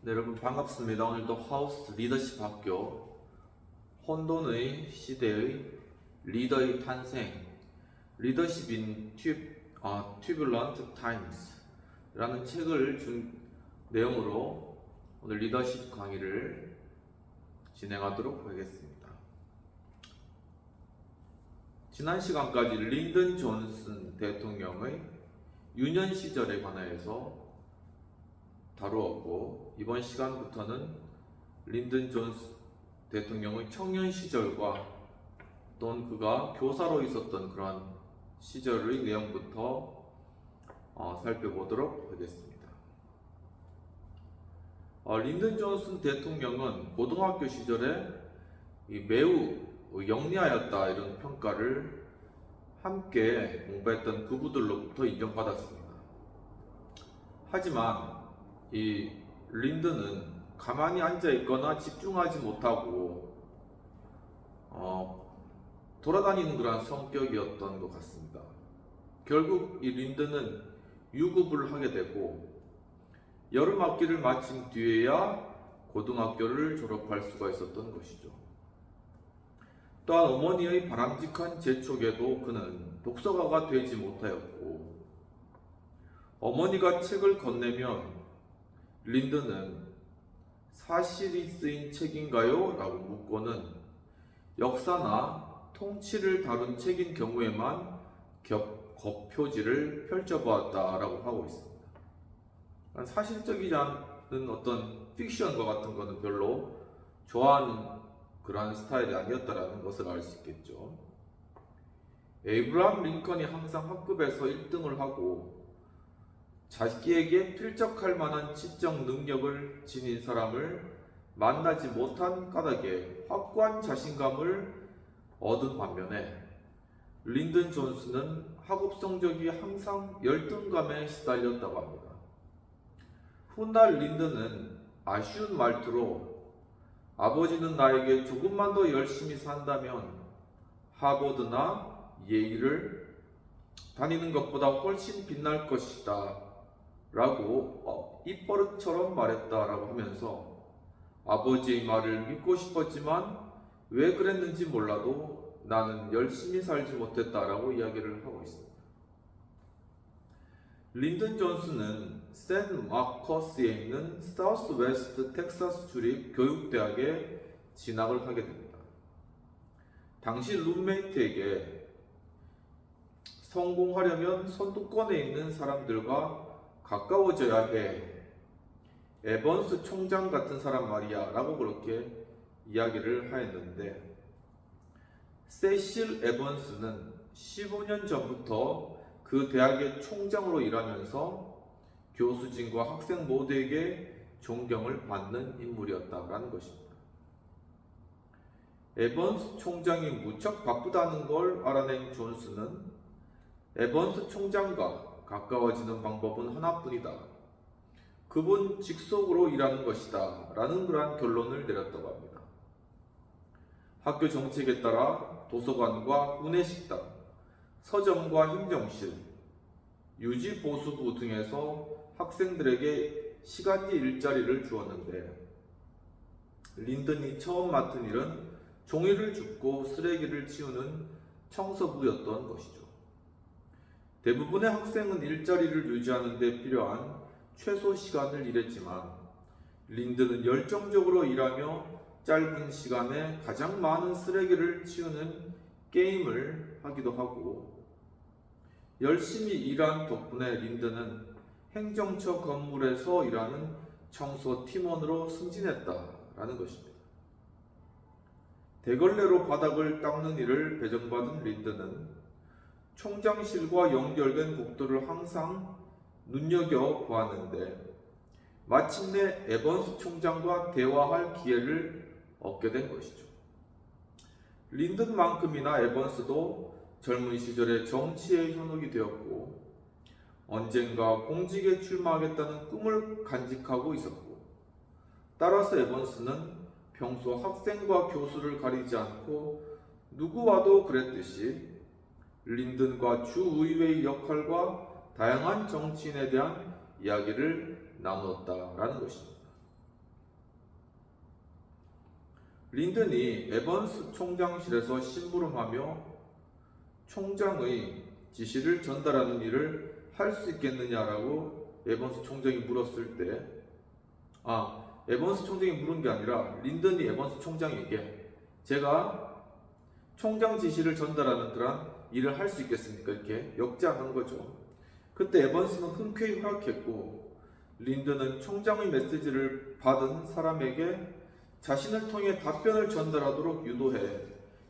네, 여러분 반갑습니다. 오늘도 하우스 리더십 학교 혼돈의 시대의 리더의 탄생 리더십 인 Turbulent Times 라는 책을 준 내용으로 오늘 리더십 강의를 진행하도록 하겠습니다. 지난 시간까지 린든 존슨 대통령의 유년 시절에 관하여서 다루었고, 이번 시간부터는 린든 존슨 대통령의 청년 시절과 또는 그가 교사로 있었던 그런 시절의 내용부터 살펴보도록 하겠습니다. 린든 존슨 대통령은 고등학교 시절에 매우 영리하였다 이런 평가를 함께 공부했던 그부들로부터 인정받았습니다. 하지만 이 린든은 가만히 앉아 있거나 집중하지 못하고 돌아다니는 그런 성격이었던 것 같습니다. 결국 이 린든은 유급을 하게 되고 여름 학기를 마친 뒤에야 고등학교를 졸업할 수가 있었던 것이죠. 또한 어머니의 바람직한 재촉에도 그는 독서가가 되지 못하였고, 어머니가 책을 건네면 린든은 사실이 쓰인 책인가요? 라고 묻고는 역사나 통치를 다룬 책인 경우에만 겉표지를 펼쳐보았다 라고 하고 있습니다. 사실적이지 않은 어떤 픽션과 같은 것은 별로 좋아하는 그러한 스타일이 아니었다라는 것을 알 수 있겠죠. 에이브라함 링컨이 항상 학급에서 1등을 하고 자기에게 필적할 만한 지적 능력을 지닌 사람을 만나지 못한 까닭에 확고한 자신감을 얻은 반면에 린든 존슨은 학업 성적이 항상 열등감에 시달렸다고 합니다. 훗날 린든은 아쉬운 말투로 아버지는 나에게 조금만 더 열심히 산다면 하버드나 예일을 다니는 것보다 훨씬 빛날 것이다 라고 입버릇처럼 말했다라고 하면서 아버지의 말을 믿고 싶었지만 왜 그랬는지 몰라도 나는 열심히 살지 못했다라고 이야기를 하고 있습니다. 린든 존슨은 샌 마커스에 있는 사우스 웨스트 텍사스 주립 교육대학에 진학을 하게 됩니다. 당시 룸메이트에게 성공하려면 선두권에 있는 사람들과 가까워져야 해. 에번스 총장 같은 사람 말이야 라고 그렇게 이야기를 하였는데, 세실 에번스는 15년 전부터 그 대학의 총장으로 일하면서 교수진과 학생 모두에게 존경을 받는 인물이었다라는 것입니다. 에번스 총장이 무척 바쁘다는 걸 알아낸 존슨은 에번스 총장과 가까워지는 방법은 하나뿐이다. 그분 직속으로 일하는 것이다. 라는 그러한 결론을 내렸다고 합니다. 학교 정책에 따라 도서관과 구내식당, 서점과 행정실, 유지보수부 등에서 학생들에게 시간제 일자리를 주었는데, 린든이 처음 맡은 일은 종이를 줍고 쓰레기를 치우는 청소부였던 것이죠. 대부분의 학생은 일자리를 유지하는 데 필요한 최소 시간을 일했지만 린든은 열정적으로 일하며 짧은 시간에 가장 많은 쓰레기를 치우는 게임을 하기도 하고, 열심히 일한 덕분에 린든은 행정처 건물에서 일하는 청소 팀원으로 승진했다라는 것입니다. 대걸레로 바닥을 닦는 일을 배정받은 린든은 총장실과 연결된 복도를 항상 눈여겨보았는데 마침내 에번스 총장과 대화할 기회를 얻게 된 것이죠. 린든만큼이나 에번스도 젊은 시절에 정치에 현혹이 되었고 언젠가 공직에 출마하겠다는 꿈을 간직하고 있었고, 따라서 에번스는 평소 학생과 교수를 가리지 않고 누구와도 그랬듯이 린든과 주의회의 역할과 다양한 정치인에 대한 이야기를 나누었다라는 것입니다. 린든이 에번스 총장실에서 심부름하며 총장의 지시를 전달하는 일을 할 수 있겠느냐라고 에번스 총장이 물었을 때, 에번스 총장이 물은 게 아니라 린든이 에번스 총장에게 제가 총장 지시를 전달하는 그런 일을 할 수 있겠습니까? 이렇게 역작한 거죠. 그때 에번스는 흔쾌히 허락했고, 린든은 총장의 메시지를 받은 사람에게 자신을 통해 답변을 전달하도록 유도해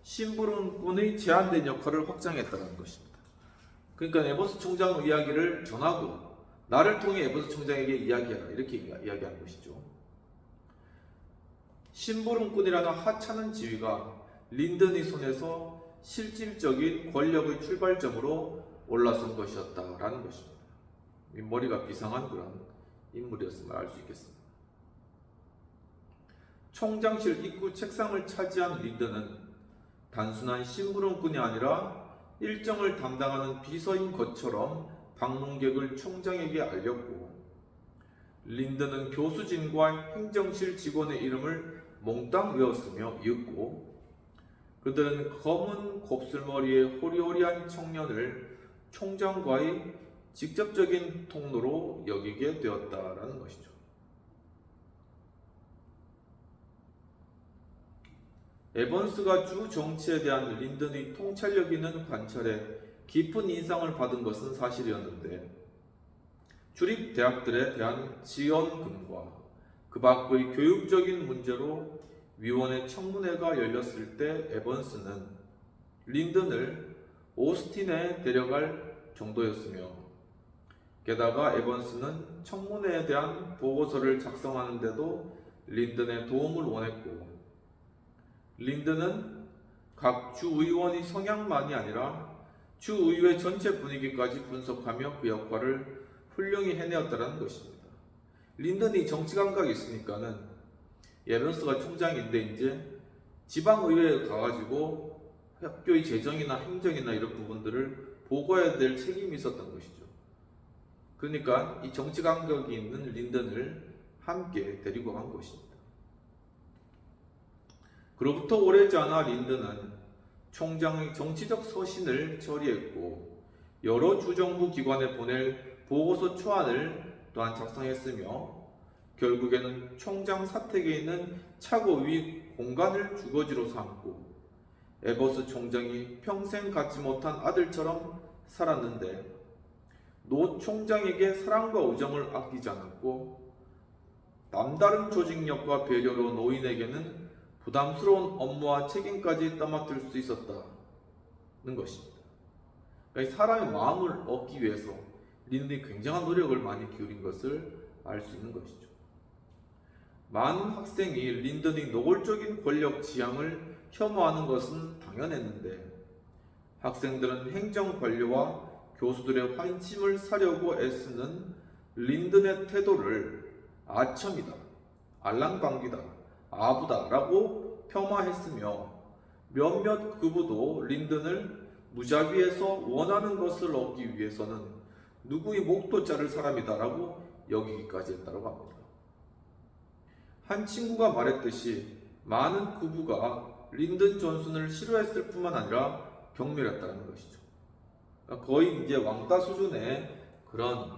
심부름꾼의 제한된 역할을 확장했다는 것입니다. 그러니까 에버스 총장 이야기를 전하고 나를 통해 에버스 총장에게 이야기해라, 이렇게 이야기하는 것이죠. 심부름꾼이라는 하찮은 지위가 린든의 손에서 실질적인 권력의 출발점으로 올라선 것이었다라는 것입니다. 머리가 비상한 그런 인물이었음을 알 수 있겠습니다. 총장실 입구 책상을 차지한 린든은 단순한 심부름꾼이 아니라 일정을 담당하는 비서인 것처럼 방문객을 총장에게 알렸고, 린든은 교수진과 행정실 직원의 이름을 몽땅 외웠으며 이었고, 그들은 검은 곱슬머리의 호리호리한 청년을 총장과의 직접적인 통로로 여기게 되었다라는 것이죠. 에번스가 주 정치에 대한 린든의 통찰력 있는 관찰에 깊은 인상을 받은 것은 사실이었는데, 주립 대학들에 대한 지원금과 그 밖의 교육적인 문제로 위원회 청문회가 열렸을 때 에번스는 린든을 오스틴에 데려갈 정도였으며, 게다가 에번스는 청문회에 대한 보고서를 작성하는데도 린든의 도움을 원했고, 린든은 각 주의원의 성향만이 아니라 주의회 전체 분위기까지 분석하며 그 역할을 훌륭히 해내었다는 것입니다. 린든이 정치 감각이 있으니까는 에번스가 총장인데 이제 지방의회에 가가지고 학교의 재정이나 행정이나 이런 부분들을 보고해야 될 책임이 있었던 것이죠. 그러니까 이 정치 감각이 있는 린든을 함께 데리고 간 것입니다. 그로부터 오래지 않아 린든은 총장의 정치적 서신을 처리했고, 여러 주정부 기관에 보낼 보고서 초안을 또한 작성했으며, 결국에는 총장 사택에 있는 차고 위 공간을 주거지로 삼고 에버스 총장이 평생 갖지 못한 아들처럼 살았는데, 노 총장에게 사랑과 우정을 아끼지 않았고, 남다른 조직력과 배려로 노인에게는 부담스러운 업무와 책임까지 떠맡을 수 있었다는 것입니다. 그러니까 사람의 마음을 얻기 위해서 린든이 굉장한 노력을 많이 기울인 것을 알 수 있는 것이죠. 많은 학생이 린든의 노골적인 권력 지향을 혐오하는 것은 당연했는데, 학생들은 행정 관료와 교수들의 환심을 사려고 애쓰는 린든의 태도를 아첨이다, 알랑방귀다, 아부다라고 폄하했으며, 몇몇 그부도 린든을 무작위해서 원하는 것을 얻기 위해서는 누구의 목도 자를 사람이다라고 여기기까지 했다고 합니다. 한 친구가 말했듯이 많은 그부가 린든 존슨을 싫어했을 뿐만 아니라 경멸했다는 것이죠. 그러니까 거의 이제 왕따 수준의 그런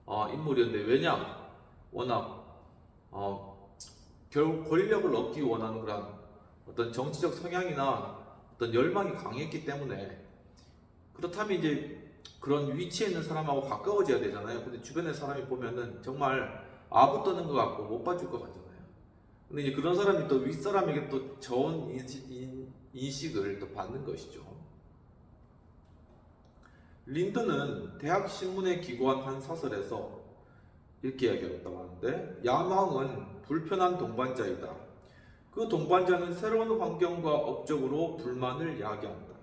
인물이었는데, 왜냐? 워낙 결국 권력을 얻기 원하는 그런 어떤 정치적 성향이나 어떤 열망이 강했기 때문에, 그렇다면 이제 그런 위치에 있는 사람하고 가까워져야 되잖아요. 근데 주변의 사람이 보면은 정말 아부 떠는 것 같고 못 봐줄 것 같잖아요. 근데 이제 그런 사람이 또 윗사람에게 또 좋은 인식을 또 받는 것이죠. 린든은 대학 신문에 기고한 한 사설에서 이렇게 이야기했다고 하는데, 야망은 불편한 동반자이다. 그 동반자는 새로운 환경과 업적으로 불만을 야기한다.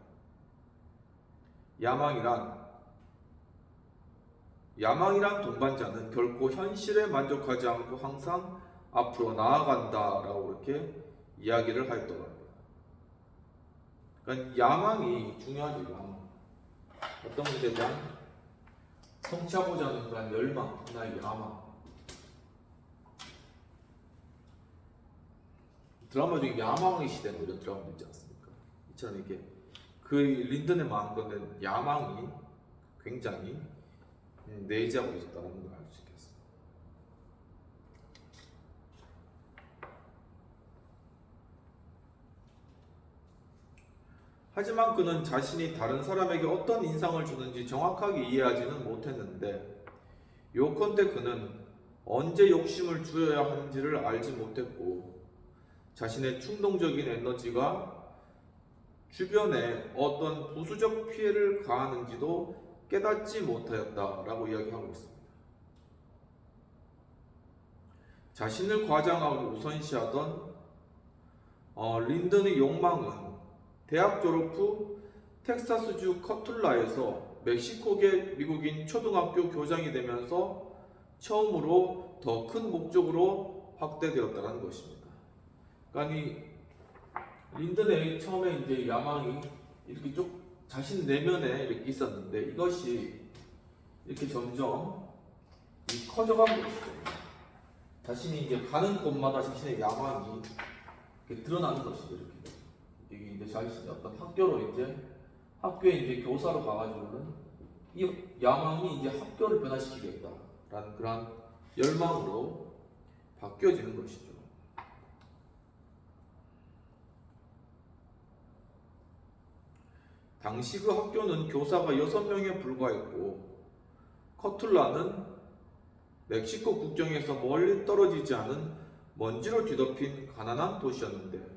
야망이란 동반자는 결코 현실에 만족하지 않고 항상 앞으로 나아간다라고 이렇게 이야기를 하였다고 합니다. 그러니까 야망이 중요하죠. 야망. 어떤 것에 대한 성취하고자 하는 그런 열망, 나의 야망. 드라마 중에 야망의 시대 뭐 이런 드라마도 있지 않습니까? 이처럼 이게 그 린든의 마음껏는 야망이 굉장히 내재하고 있었다는 걸 알 수 있겠습니다. 하지만 그는 자신이 다른 사람에게 어떤 인상을 주는지 정확하게 이해하지는 못했는데 요컨대 그는 언제 욕심을 줄여야 하는지를 알지 못했고 자신의 충동적인 에너지가 주변에 어떤 부수적 피해를 가하는지도 깨닫지 못하였다라고 이야기하고 있습니다. 자신을 과장하고 우선시하던 린든의 욕망은 대학 졸업 후 텍사스주 커툴라에서 멕시코계 미국인 초등학교 교장이 되면서 처음으로 더 큰 목적으로 확대되었다는 것입니다. 그러니까 이 린든의 처음에 이제 야망이 이렇게 쭉 자신 내면에 이렇게 있었는데 이것이 이렇게 점점 커져가고 있어요. 자신이 이제 가는 곳마다 자신의 야망이 이렇게 드러나는 것이죠. 이게 이제 자신의 어떤 학교에 이제 교사로 가가지고는 이 야망이 이제 학교를 변화시키겠다라는 그런 열망으로 바뀌어지는 것이죠. 당시 그 학교는 교사가 6명에 불과했고 커툴라는 멕시코 국경에서 멀리 떨어지지 않은 먼지로 뒤덮인 가난한 도시였는데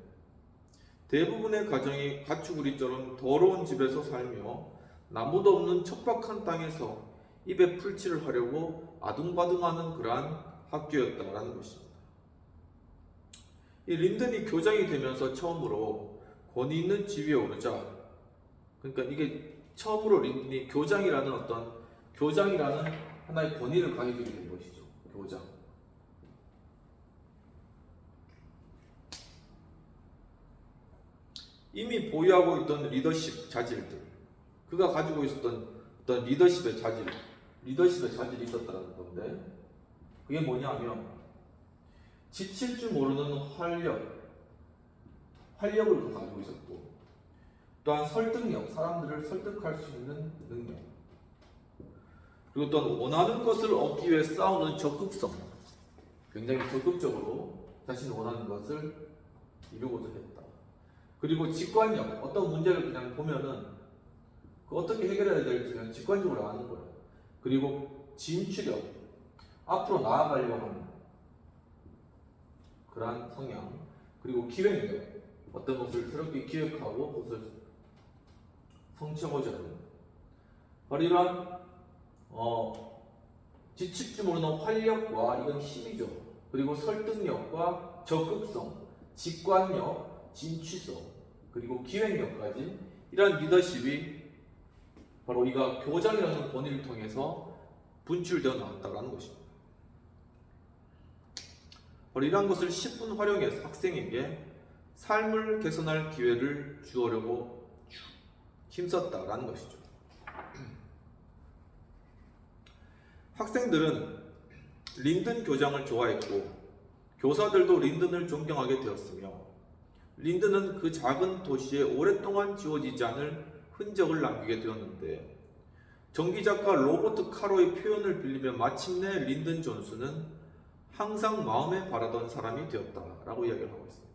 대부분의 가정이 가축우리처럼 더러운 집에서 살며 나무도 없는 척박한 땅에서 입에 풀칠을 하려고 아둥바둥하는 그러한 학교였다라는 것입니다. 이 린든이 교장이 되면서 처음으로 권위 있는 지위에 오르자 그러니까 이게 처음으로 린든이 교장이라는 하나의 권위를 가지게 된 것이죠. 교장. 이미 보유하고 있던 리더십 자질들, 그가 가지고 있었던 어떤 리더십의 자질이 있었다는 건데 그게 뭐냐면 지칠 줄 모르는 활력을 가지고 있었고 또한 설득력, 사람들을 설득할 수 있는 능력 그리고 또한 원하는 것을 얻기 위해 싸우는 적극성 굉장히 적극적으로 자신이 원하는 것을 이루고자 했다. 그리고 직관력, 어떤 문제를 그냥 보면은 그 어떻게 해결해야 될지 그냥 직관적으로 아는 거예요. 그리고 진취력, 앞으로 나아가려고 하는 그러한 성향, 그리고 기획력, 어떤 것을 새롭게 기획하고 그것을 성취하고자 하는 바로 이러한 지칠 줄 모르는 활력과 이건 힘이죠. 그리고 설득력과 적극성, 직관력, 진취성, 그리고 기획력까지 이러한 리더십이 바로 우리가 교장이라는 권위를 통해서 분출되어 나왔다는 것입니다. 바로 이러한 것을 10분 활용해서 학생에게 삶을 개선할 기회를 주려고 힘썼다라는 것이죠. 학생들은 린든 교장을 좋아했고 교사들도 린든을 존경하게 되었으며 린든은 그 작은 도시에 오랫동안 지워지지 않을 흔적을 남기게 되었는데 전기작가 로버트 카로의 표현을 빌리며 마침내 린든 존슨은 항상 마음에 바라던 사람이 되었다라고 이야기를 하고 있습니다.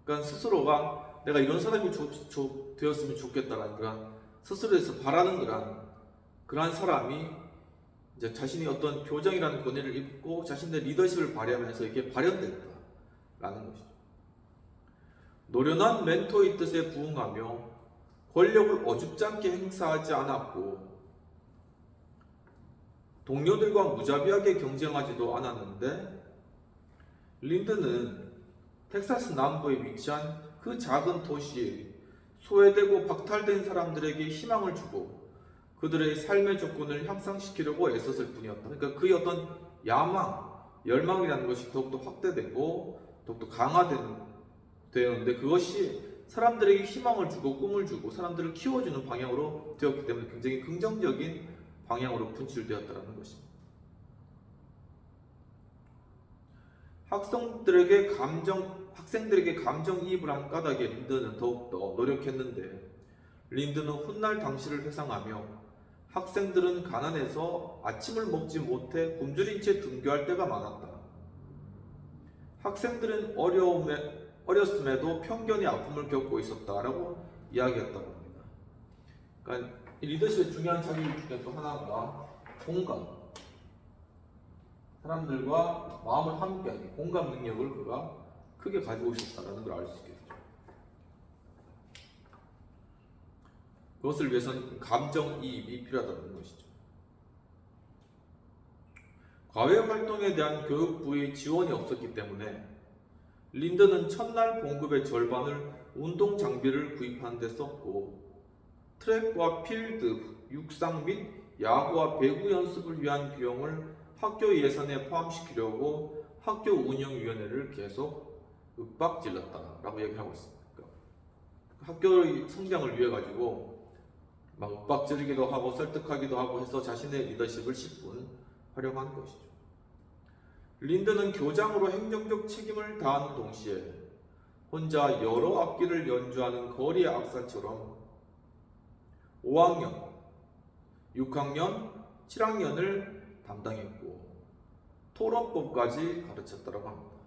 그러니까 스스로가 내가 이런 사람이 되었으면 좋겠다라는 그런 스스로에서 바라는 그러한 사람이 이제 자신이 어떤 교장이라는 권위를 입고 자신의 리더십을 발휘하면서 이게 발현됐다라는 것이죠. 노련한 멘토의 뜻에 부응하며 권력을 어줍지 않게 행사하지 않았고 동료들과 무자비하게 경쟁하지도 않았는데 린든은 텍사스 남부에 위치한 그 작은 도시에 소외되고 박탈된 사람들에게 희망을 주고 그들의 삶의 조건을 향상시키려고 애썼을 뿐이었다. 그러니까 그의 어떤 열망이라는 것이 더욱더 확대되고 더욱더 강화되었는데 그것이 사람들에게 희망을 주고 꿈을 주고 사람들을 키워주는 방향으로 되었기 때문에 굉장히 긍정적인 방향으로 분출되었다는 것입니다. 학생들에게 감정이입을 한 까닭에 린든은 더욱더 노력했는데 린든은 훗날 당시를 회상하며 학생들은 가난해서 아침을 먹지 못해 굶주린 채 등교할 때가 많았다. 학생들은 어렸음에도 편견의 아픔을 겪고 있었다라고 이야기했다고 합니다. 그러니까 리더십의 중요한 자질 중에 또 하나가 공감. 사람들과 마음을 함께하는 공감 능력을 그가 크게 가지고 있었다는 걸 알 수 있겠죠. 그것을 위해서는 감정이입이 필요하다는 것이죠. 과외 활동에 대한 교육부의 지원이 없었기 때문에 린든은 첫날 봉급의 절반을 운동 장비를 구입하는 데 썼고 트랙과 필드, 육상 및 야구와 배구 연습을 위한 비용을 학교 예산에 포함시키려고 학교 운영위원회를 계속 윽박질렀다라고 얘기하고 있습니다. 학교의 성장을 위해 가지고 막 윽박지르기도 하고 설득하기도 하고 해서 자신의 리더십을 10분 활용한 것이죠. 린든은 교장으로 행정적 책임을 다하는 동시에 혼자 여러 악기를 연주하는 거리 악사처럼 5학년, 6학년, 7학년을 담당했고 토론법까지 가르쳤다고 합니다.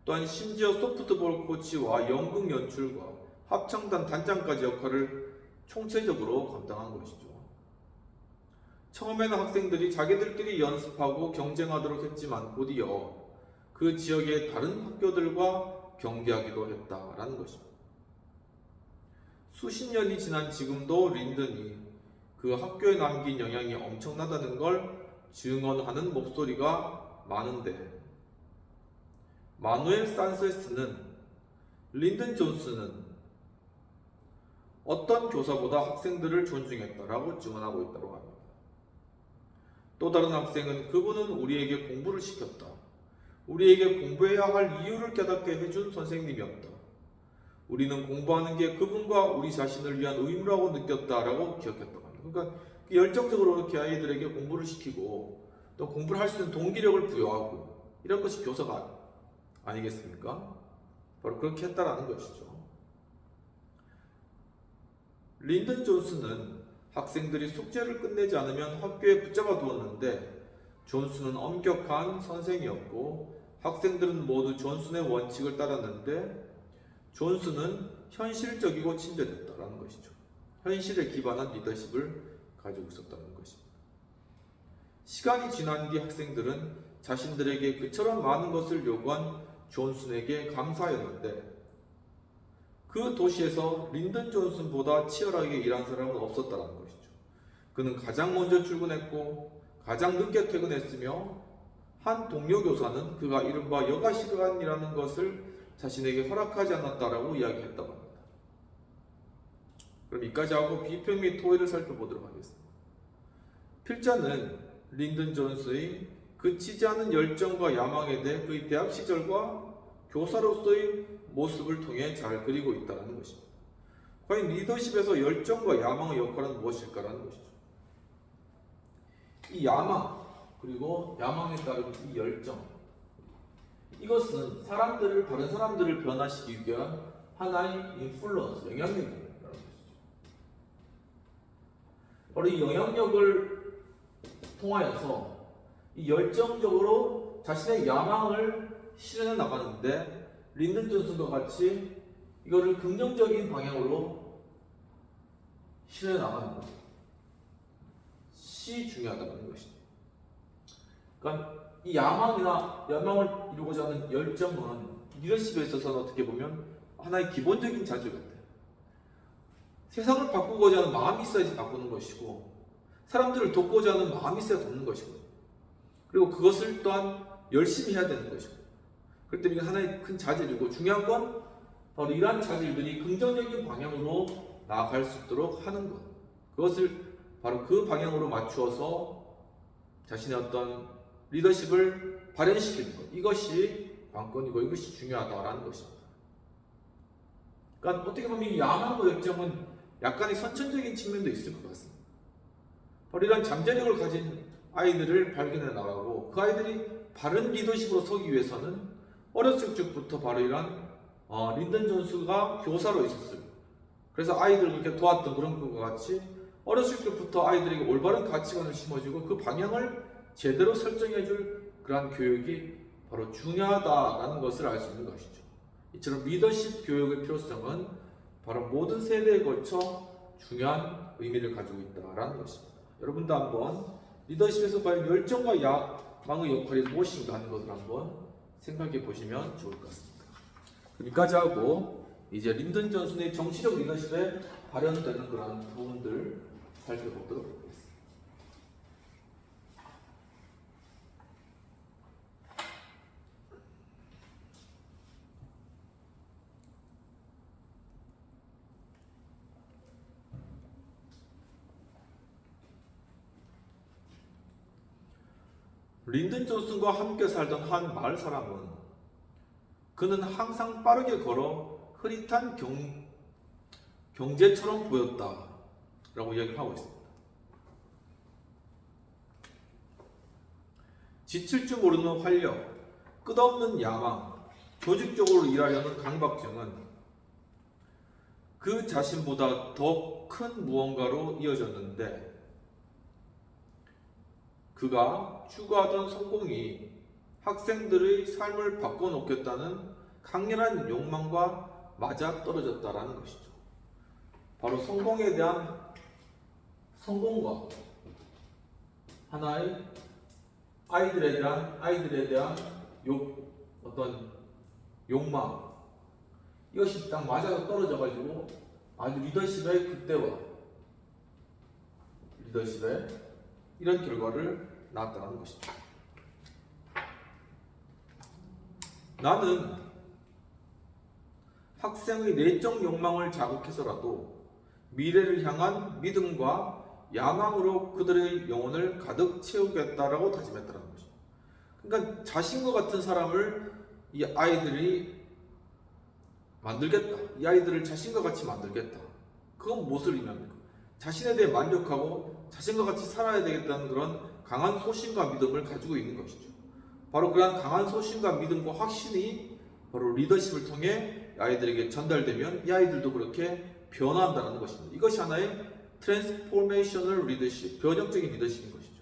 또한 심지어 소프트볼 코치와 연극 연출과 합창단 단장까지 역할을 총체적으로 감당한 것이죠. 처음에는 학생들이 자기들끼리 연습하고 경쟁하도록 했지만 곧이어 그 지역의 다른 학교들과 경쟁하기도 했다라는 것입니다. 수십 년이 지난 지금도 린든이 그 학교에 남긴 영향이 엄청나다는 걸 증언하는 목소리가 많은데 마누엘 산체스는 린든 존슨은 어떤 교사보다 학생들을 존중했다라고 증언하고 있다고 합니다. 또 다른 학생은 그분은 우리에게 공부를 시켰다. 우리에게 공부해야 할 이유를 깨닫게 해준 선생님이었다. 우리는 공부하는 게 그분과 우리 자신을 위한 의무라고 느꼈다라고 기억했다고 합니다. 그러니까 열정적으로 이렇게 아이들에게 공부를 시키고 또 공부를 할 수 있는 동기력을 부여하고 이런 것이 교사가 아니겠습니까? 바로 그렇게 했다라는 것이죠. 린든 존슨은 학생들이 숙제를 끝내지 않으면 학교에 붙잡아 두었는데 존슨은 엄격한 선생이었고 학생들은 모두 존슨의 원칙을 따랐는데 존슨은 현실적이고 친절했다라는 것이죠. 현실에 기반한 리더십을 가지고 있었다는 것입니다. 시간이 지난 뒤 학생들은 자신들에게 그처럼 많은 것을 요구한 존슨에게 감사했는데 그 도시에서 린든 존슨보다 치열하게 일한 사람은 없었다는 것이죠. 그는 가장 먼저 출근했고 가장 늦게 퇴근했으며 한 동료 교사는 그가 이른바 여가 시간이라는 것을 자신에게 허락하지 않았다라고 이야기했다고 합니다. 그럼 이까지 하고 비평 및 토의를 살펴보도록 하겠습니다. 필자는 린든 존슨의 그치지 않은 열정과 야망에 대해 그의 대학 시절과 교사로서의 모습을 통해 잘 그리고 있다는 것입니다. 과연 리더십에서 열정과 야망의 역할은 무엇일까라는 것이죠. 이 야망 그리고 야망에 따른 이 열정 이것은 다른 사람들을 변화시키기 위한 하나의 인플루언스, 영향력이라는 것이죠. 바로 이 영향력을 통하여서 이 열정적으로 자신의 야망을 실현해 나가는데 린든 존슨과 같이 이거를 긍정적인 방향으로 실현해 나가는 것이 중요하다는 것입니다. 그러니까 이 야망을 이루고자 하는 열정은 리더십에 있어서는 어떻게 보면 하나의 기본적인 자질 같아요. 세상을 바꾸고자 하는 마음이 있어야지 바꾸는 것이고 사람들을 돕고자 하는 마음이 있어야 돕는 것이고 그리고 그것을 또한 열심히 해야 되는 것이고 그렇기 때문에 이게 하나의 큰 자질이고 중요한 건 바로 이러한 자질들이 긍정적인 방향으로 나아갈 수 있도록 하는 것 그것을 바로 그 방향으로 맞추어서 자신의 어떤 리더십을 발현시키는 것 이것이 관건이고 이것이 중요하다라는 것입니다. 그러니까 어떻게 보면 이 야망과 열정은 약간의 선천적인 측면도 있을 것 같습니다. 바로 이런 잠재력을 가진 아이들을 발견해 나가고 그 아이들이 바른 리더십으로 서기 위해서는 어렸을 적부터 바로 이런 린던 존스가 교사로 있었어요. 그래서 아이들을 그렇게 도왔던 그런 것과 같이 어렸을 때부터 아이들에게 올바른 가치관을 심어주고 그 방향을 제대로 설정해줄 그러한 교육이 바로 중요하다라는 것을 알 수 있는 것이죠. 이처럼 리더십 교육의 필요성은 바로 모든 세대에 걸쳐 중요한 의미를 가지고 있다라는 것입니다. 여러분도 한번 리더십에서 과연 열정과 야망의 역할이 무엇인가 하는 것을 한번 생각해 보시면 좋을 것 같습니다. 여기까지 하고 이제 린던 존슨의 정치적 리더십에 발현되는 그런 부분들 살펴보도록 하겠습니다. 린던 존슨과 함께 살던 한 마을 사람은 그는 항상 빠르게 걸어 흐릿한 경제처럼 보였다 라고 이야기를 하고 있습니다. 지칠 줄 모르는 활력, 끝없는 야망, 조직적으로 일하려는 강박증은 그 자신보다 더 큰 무언가로 이어졌는데 그가 추구하던 성공이 학생들의 삶을 바꿔놓겠다는 강렬한 욕망과 맞아 떨어졌다라는 것이죠. 바로 성공에 대한 성공과 하나의 아이들에 대한 어떤 욕망, 이것이 딱 맞아서 떨어져가지고 아주 리더십의 극대화, 리더십의 이런 결과를 낳았다는 것입니다. 나는 학생의 내적 욕망을 자극해서라도 미래를 향한 믿음과 야망으로 그들의 영혼을 가득 채우겠다라고 다짐했다는 것입니다. 그러니까 자신과 같은 사람을 이 아이들이 만들겠다. 이 아이들을 자신과 같이 만들겠다. 그건 무엇을 의미합니까? 자신에 대해 만족하고 자신과 같이 살아야 되겠다는 그런 강한 소신과 믿음을 가지고 있는 것이죠. 바로 그러한 강한 소신과 믿음과 확신이 바로 리더십을 통해 아이들에게 전달되면 이 아이들도 그렇게 변화한다는 것입니다. 이것이 하나의 트랜스포메이셔널 리더십, 변형적인 리더십인 것이죠.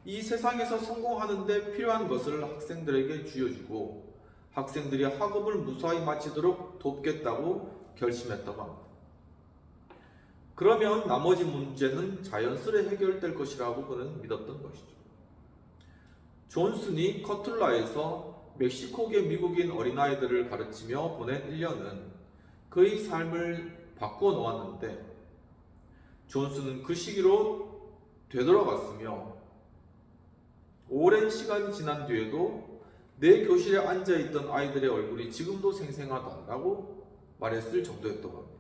이 세상에서 성공하는 데 필요한 것을 학생들에게 쥐어주고 학생들이 학업을 무사히 마치도록 돕겠다고 결심했다고 합니다. 그러면 나머지 문제는 자연스레 해결될 것이라고 그는 믿었던 것이죠. 존슨이 커툴라에서 멕시코계 미국인 어린아이들을 가르치며 보낸 1년은 그의 삶을 바꾸어 놓았는데 존슨은 그 시기로 되돌아갔으며 오랜 시간이 지난 뒤에도 내 교실에 앉아있던 아이들의 얼굴이 지금도 생생하다라고 말했을 정도였다고 합니다.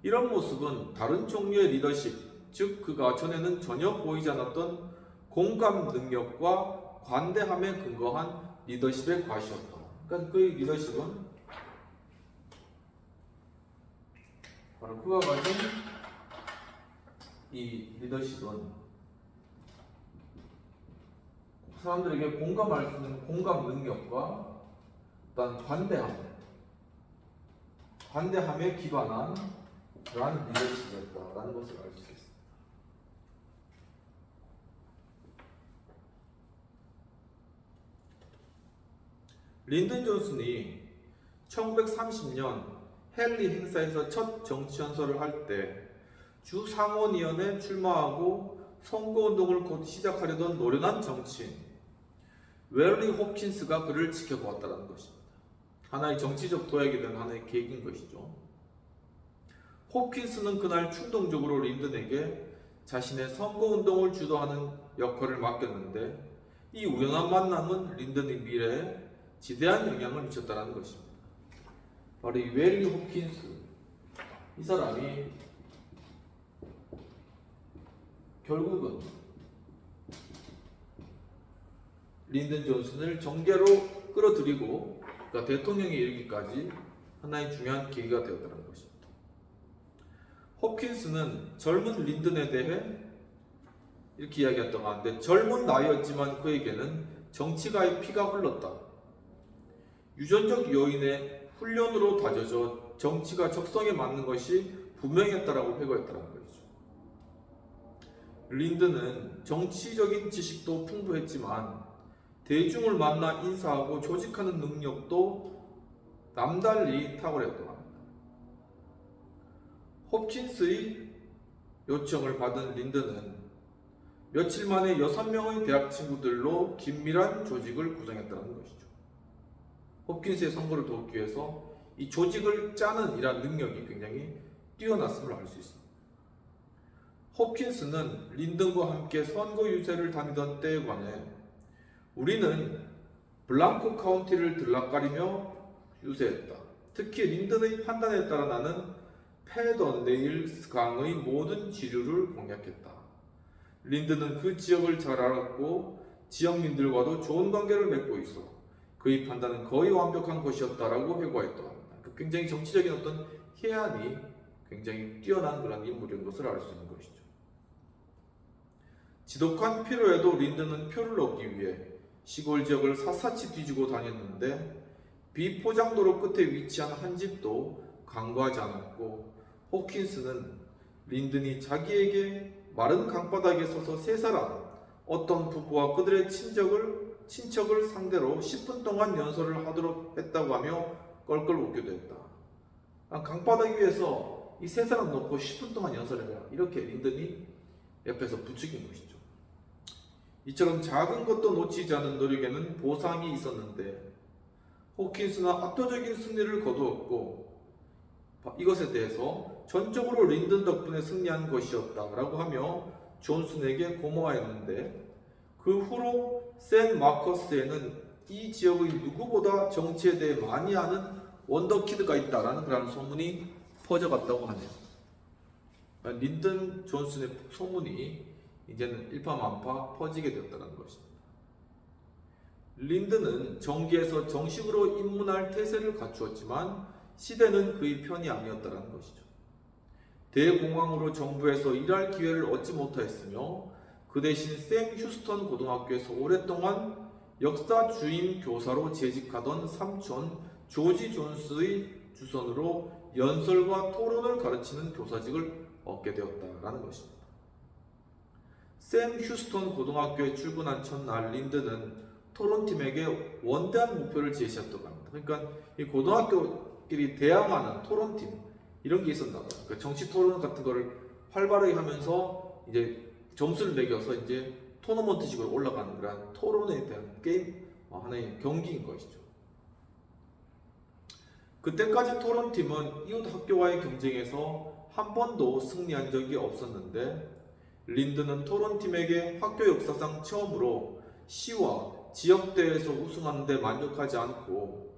이런 모습은 다른 종류의 리더십, 즉 그가 전에는 전혀 보이지 않았던 공감 능력과 관대함에 근거한 리더십의 과시였다. 그러니까 그의 리더십은 바로 그가 가진 이 리더십은 사람들에게 공감할 수 있는 공감 능력과 어떤 관대함에 기반한 그러한 리더십이었다라는 것을 알 수 있습니다. 린던 존슨이 1930년 헨리 행사에서 첫 정치연설을 할 때 주 상원의원에 출마하고 선거운동을 곧 시작하려던 노련한 정치인 웰리 홉킨스가 그를 지켜보았다는 것입니다. 하나의 정치적 도약이 된 하나의 계기인 것이죠. 홉킨스는 그날 충동적으로 린던에게 자신의 선거운동을 주도하는 역할을 맡겼는데 이 우연한 만남은 린던의 미래에 지대한 영향을 미쳤다는 것입니다. 바로 이 웰리 홉킨스, 이 사람이 결국은 린던 존슨을 정계로 끌어들이고 그러니까 대통령에 이르기까지 하나의 중요한 계기가 되었다는 것입니다. 홉킨스는 젊은 린든에 대해 이렇게 이야기했던 것 같은데, 젊은 나이였지만 그에게는 정치가의 피가 흘렀다. 유전적 요인의 훈련으로 다져져 정치가 적성에 맞는 것이 분명했다라고 회고했다는 거죠. 린든은 정치적인 지식도 풍부했지만 대중을 만나 인사하고 조직하는 능력도 남달리 탁월했다고 합니다. 홉킨스의 요청을 받은 린든은 며칠 만에 6명의 대학 친구들로 긴밀한 조직을 구성했다는 것이죠. 홉킨스의 성공을 돕기 위해서 이 조직을 짜는 이러한 능력이 굉장히 뛰어났음을 알 수 있습니다. 홉킨스는 린든과 함께 선거 유세를 다니던 때에 관해 우리는 블랑코 카운티를 들락거리며 유세했다. 특히 린든의 판단에 따라 나는 패더-네일스 강의 모든 지류를 공략했다. 린든은 그 지역을 잘 알았고 지역민들과도 좋은 관계를 맺고 있어 그의 판단은 거의 완벽한 것이었다라고 회고했다고 합니다. 굉장히 정치적인 어떤 해안이 굉장히 뛰어난 그런 인물인 것을 알 수 있는 것이죠. 지독한 피로에도 린든은 표를 얻기 위해 시골 지역을 샅샅이 뒤지고 다녔는데 비포장도로 끝에 위치한 한 집도 간과하지 않았고, 호킨스는 린든이 자기에게 마른 강바닥에 서서 세 사람 어떤 부부와 그들의 친척을 상대로 10분 동안 연설을 하도록 했다고 하며 껄껄 웃기도 했다. 강바닥 위에서 이 세 사람 놓고 10분 동안 연설해라, 이렇게 린든이 옆에서 부추긴 것이죠. 이처럼 작은 것도 놓치지 않은 노력에는 보상이 있었는데 호킨스는 압도적인 승리를 거두었고 이것에 대해서 전적으로 린든 덕분에 승리한 것이었다라고 하며 존슨에게 고마워했는데, 그 후로 샌 마커스에는 이 지역의 누구보다 정치에 대해 많이 아는 원더키드가 있다라는 그런 소문이 퍼져갔다고 하네요. 린든 존슨의 소문이 이제는 일파만파 퍼지게 되었다는 것입니다. 린든은 정계에서 정식으로 입문할 태세를 갖추었지만 시대는 그의 편이 아니었다는 것이죠. 대공황으로 정부에서 일할 기회를 얻지 못하였으며 그 대신 샘 휴스턴 고등학교에서 오랫동안 역사 주임 교사로 재직하던 삼촌 조지 존스의 주선으로 연설과 토론을 가르치는 교사직을 얻게 되었다는 것입니다. 샘 휴스턴 고등학교에 출근한 첫날 린든은 토론팀에게 원대한 목표를 제시했다고 합니다. 그러니까 이 고등학교끼리 대항하는 토론팀 이런 게 있었나 봐요. 그러니까 정치 토론 같은 거를 활발하게 하면서 이제 점수를 매겨서 이제 토너먼트식으로 올라가는 그런 토론에 대한 게임, 하나의 경기인 것이죠. 그때까지 토론팀은 이웃 학교와의 경쟁에서 한 번도 승리한 적이 없었는데 린든은 토론팀에게 학교 역사상 처음으로 시와 지역대회에서 우승하는 데 만족하지 않고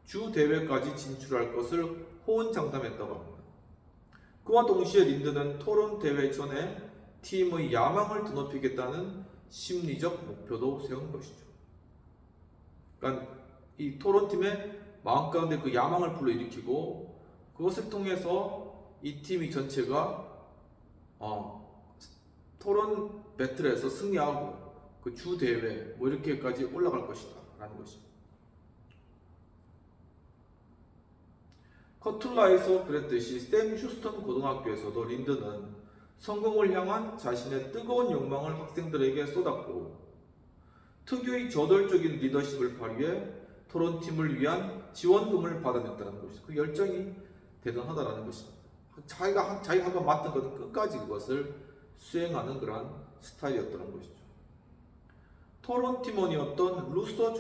주 대회까지 진출할 것을 호언장담했다고 합니다. 그와 동시에 린든은 토론 대회 전에 팀의 야망을 드높이겠다는 심리적 목표도 세운 것이죠. 그러니까 이 토론팀의 마음 가운데 그 야망을 불러일으키고 그것을 통해서 이 팀이 전체가 토론 배틀에서 승리하고 그 주 대회 뭐 이렇게까지 올라갈 것이다 라는 것입니다. 커툴라에서 그랬듯이 샘 휴스턴 고등학교에서도 린든은 성공을 향한 자신의 뜨거운 욕망을 학생들에게 쏟았고 특유의 저돌적인 리더십을 발휘해 토론팀을 위한 지원금을 받아냈다는 것이죠. 그 열정이 대단하다는 것입니다. 자기가 한번 맡은 것은 끝까지 그것을 수행하는 그러한 스타일이었다는 것이죠. 토론 팀원이었던 루서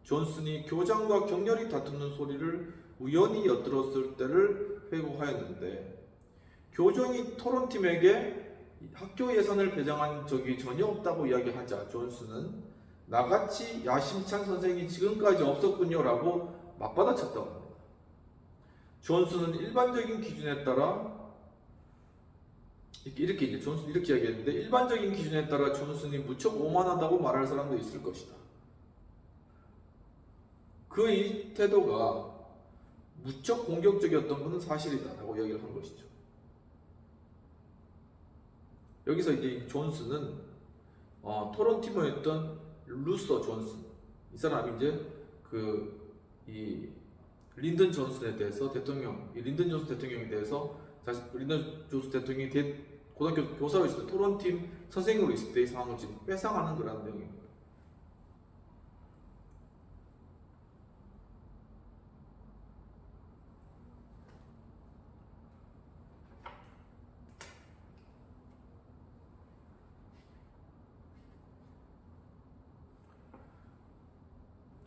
존슨이 교장과 격렬히 다투는 소리를 우연히 엿들었을 때를 회고하였는데, 교장이 토론팀에게 학교 예산을 배정한 적이 전혀 없다고 이야기하자 존슨은 나같이 야심찬 선생이 지금까지 없었군요 라고 맞받아쳤다고 합니다. 존슨은 일반적인 기준에 따라 존슨이 이렇게 이야기했는데, 일반적인 기준에 따라 존슨이 무척 오만하다고 말할 사람도 있을 것이다. 그의 태도가 무척 공격적이었던 것은 사실이다 라고 이야기를 한 것이죠. 여기서 이제 이 존슨은 토론 팀원이었던 루서 존슨, 이 사람이 이제 이 린든 존슨에 대해서 린든 존슨 대통령에 대해서 린든 존슨 대통령이 고등학교 교사로 있을 때 토론팀 선생님으로 있을 때의 상황을 지금 회상하는 그런 내용입니다.